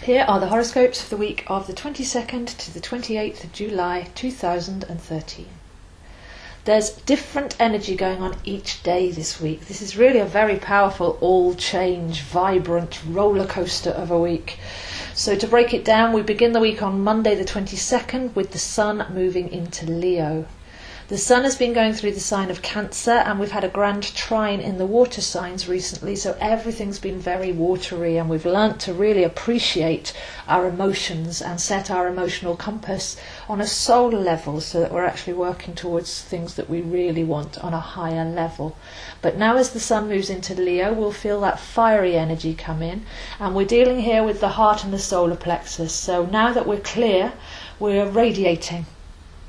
Here are the horoscopes for the week of the 22nd to the 28th of July 2013. There's different energy going on each day this week. This is really a very powerful, all-change, vibrant roller coaster of a week. So to break it down, we begin the week on Monday the 22nd with the Sun moving into Leo. The Sun has been going through the sign of Cancer, and we've had a grand trine in the water signs recently, so everything's been very watery, and we've learnt to really appreciate our emotions and set our emotional compass on a soul level so that we're actually working towards things that we really want on a higher level. But now as the Sun moves into Leo, we'll feel that fiery energy come in, and we're dealing here with the heart and the solar plexus. So now that we're clear, we're radiating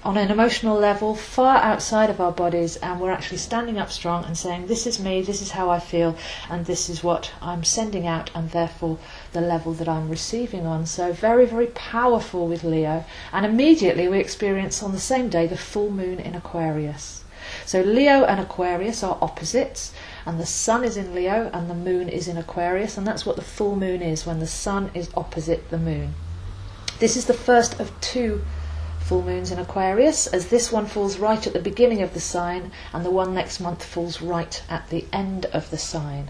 on an emotional level far outside of our bodies, and we're actually standing up strong and saying, this is me, this is how I feel, and this is what I'm sending out, and therefore the level that I'm receiving on. So very, very powerful with Leo. And immediately we experience on the same day the full moon in Aquarius. So Leo and Aquarius are opposites, and the Sun is in Leo and the moon is in Aquarius, and that's what the full moon is, when the Sun is opposite the moon. This is the first of two full moons in Aquarius, as this one falls right at the beginning of the sign and the one next month falls right at the end of the sign.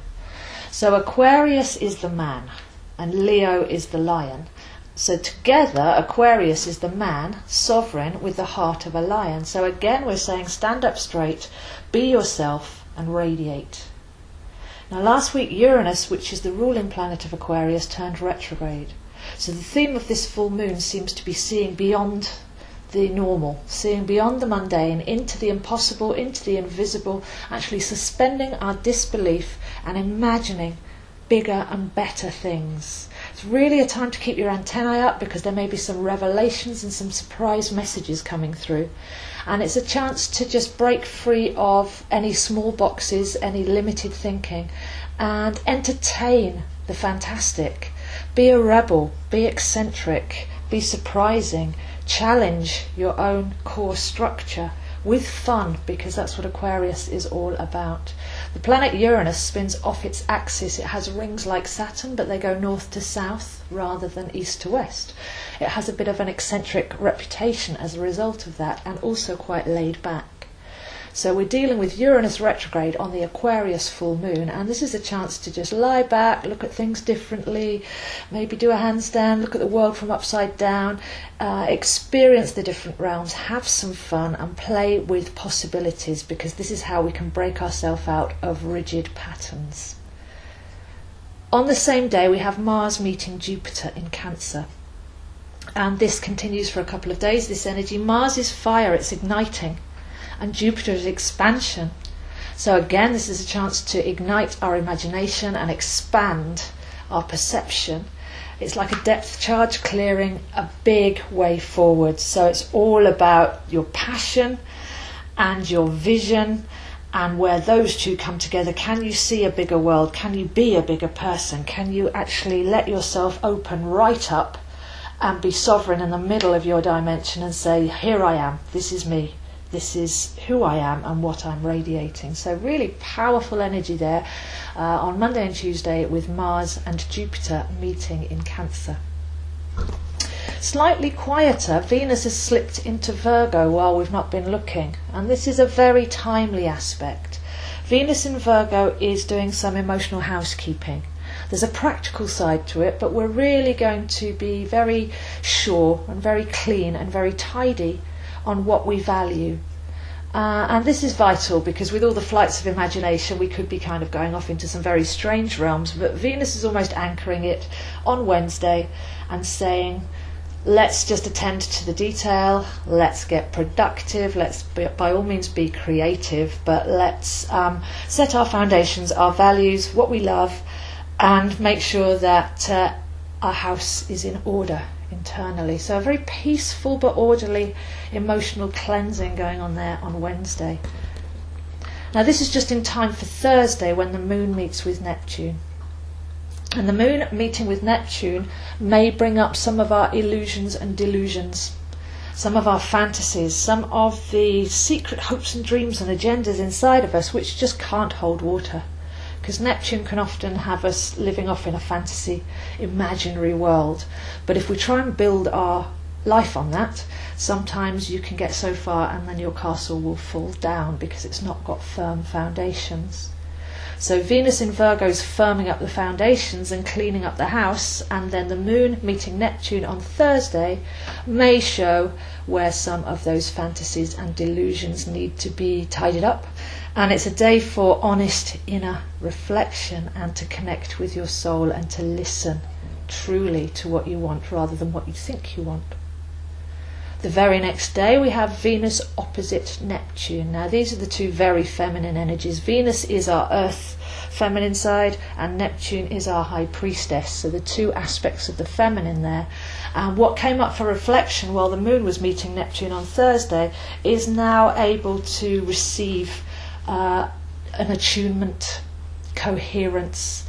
So Aquarius is the man and Leo is the lion. So together Aquarius is the man, sovereign, with the heart of a lion. So again we're saying stand up straight, be yourself and radiate. Now last week Uranus, which is the ruling planet of Aquarius, turned retrograde. So the theme of this full moon seems to be seeing beyond the normal, seeing beyond the mundane, into the impossible, into the invisible, actually suspending our disbelief and imagining bigger and better things. It's really a time to keep your antennae up, because there may be some revelations and some surprise messages coming through. And it's a chance to just break free of any small boxes, any limited thinking, and entertain the fantastic. Be a rebel, be eccentric, be surprising, challenge your own core structure with fun, because that's what Aquarius is all about. The planet Uranus spins off its axis. It has rings like Saturn, but they go north to south rather than east to west. It has a bit of an eccentric reputation as a result of that, and also quite laid back. So we're dealing with Uranus retrograde on the Aquarius full moon, and this is a chance to just lie back, look at things differently, maybe do a handstand, look at the world from upside down, experience the different realms, have some fun and play with possibilities, because this is how we can break ourselves out of rigid patterns. On the same day we have Mars meeting Jupiter in Cancer. And this continues for a couple of days, this energy. Mars is fire, it's igniting. And Jupiter is expansion. So again, this is a chance to ignite our imagination and expand our perception. It's like a depth charge clearing a big way forward. So it's all about your passion and your vision, and where those two come together. Can you see a bigger world? Can you be a bigger person? Can you actually let yourself open right up and be sovereign in the middle of your dimension and say, here I am, this is me. This is who I am and what I'm radiating. So really powerful energy there on Monday and Tuesday with Mars and Jupiter meeting in Cancer. Slightly quieter, Venus has slipped into Virgo while we've not been looking. And this is a very timely aspect. Venus in Virgo is doing some emotional housekeeping. There's a practical side to it, but we're really going to be very sure and very clean and very tidy on what we value. And this is vital, because with all the flights of imagination we could be kind of going off into some very strange realms, but Venus is almost anchoring it on Wednesday and saying, let's just attend to the detail, let's get productive, let's by all means be creative, but let's set our foundations, our values, what we love, and make sure that our house is in order internally. So a very peaceful but orderly emotional cleansing going on there on Wednesday. Now this is just in time for Thursday, when the moon meets with Neptune. And the moon meeting with Neptune may bring up some of our illusions and delusions, some of our fantasies, some of the secret hopes and dreams and agendas inside of us which just can't hold water, because Neptune can often have us living off in a fantasy, imaginary world. But if we try and build our life on that, sometimes you can get so far and then your castle will fall down because it's not got firm foundations. So Venus in Virgo is firming up the foundations and cleaning up the house, and then the moon meeting Neptune on Thursday may show where some of those fantasies and delusions need to be tidied up. And it's a day for honest inner reflection and to connect with your soul and to listen truly to what you want rather than what you think you want. The very next day we have Venus opposite Neptune. Now these are the two very feminine energies. Venus is our earth feminine side and Neptune is our high priestess. So the two aspects of the feminine there. And what came up for reflection while the moon was meeting Neptune on Thursday is now able to receive an attunement, coherence,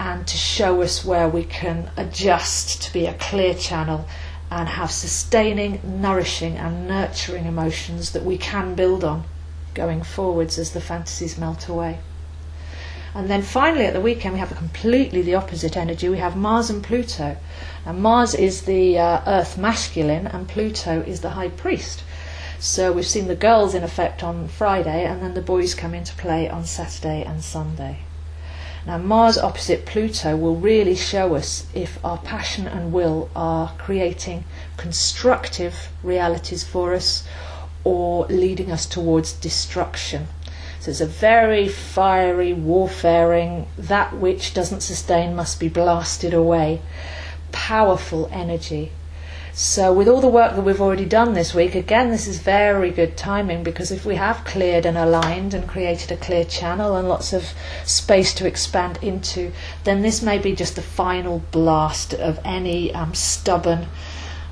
and to show us where we can adjust to be a clear channel and have sustaining, nourishing and nurturing emotions that we can build on going forwards as the fantasies melt away. And then finally at the weekend we have completely the opposite energy. We have Mars and Pluto. And Mars is the earth masculine and Pluto is the high priest. So we've seen the girls in effect on Friday and then the boys come into play on Saturday and Sunday. Now Mars opposite Pluto will really show us if our passion and will are creating constructive realities for us or leading us towards destruction. So it's a very fiery, warfaring, that which doesn't sustain must be blasted away, powerful energy. So with all the work that we've already done this week, again this is very good timing, because if we have cleared and aligned and created a clear channel and lots of space to expand into, then this may be just the final blast of any stubborn,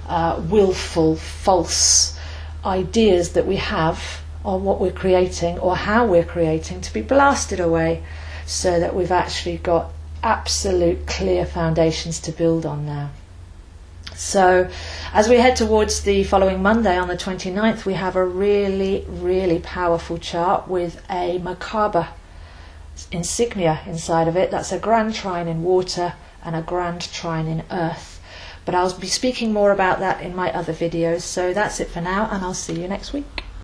willful, false ideas that we have on what we're creating or how we're creating to be blasted away, so that we've actually got absolute clear foundations to build on now. So as we head towards the following Monday on the 29th, we have a really, really powerful chart with a macabre insignia inside of it. That's a grand trine in water and a grand trine in earth. But I'll be speaking more about that in my other videos. So that's it for now, and I'll see you next week.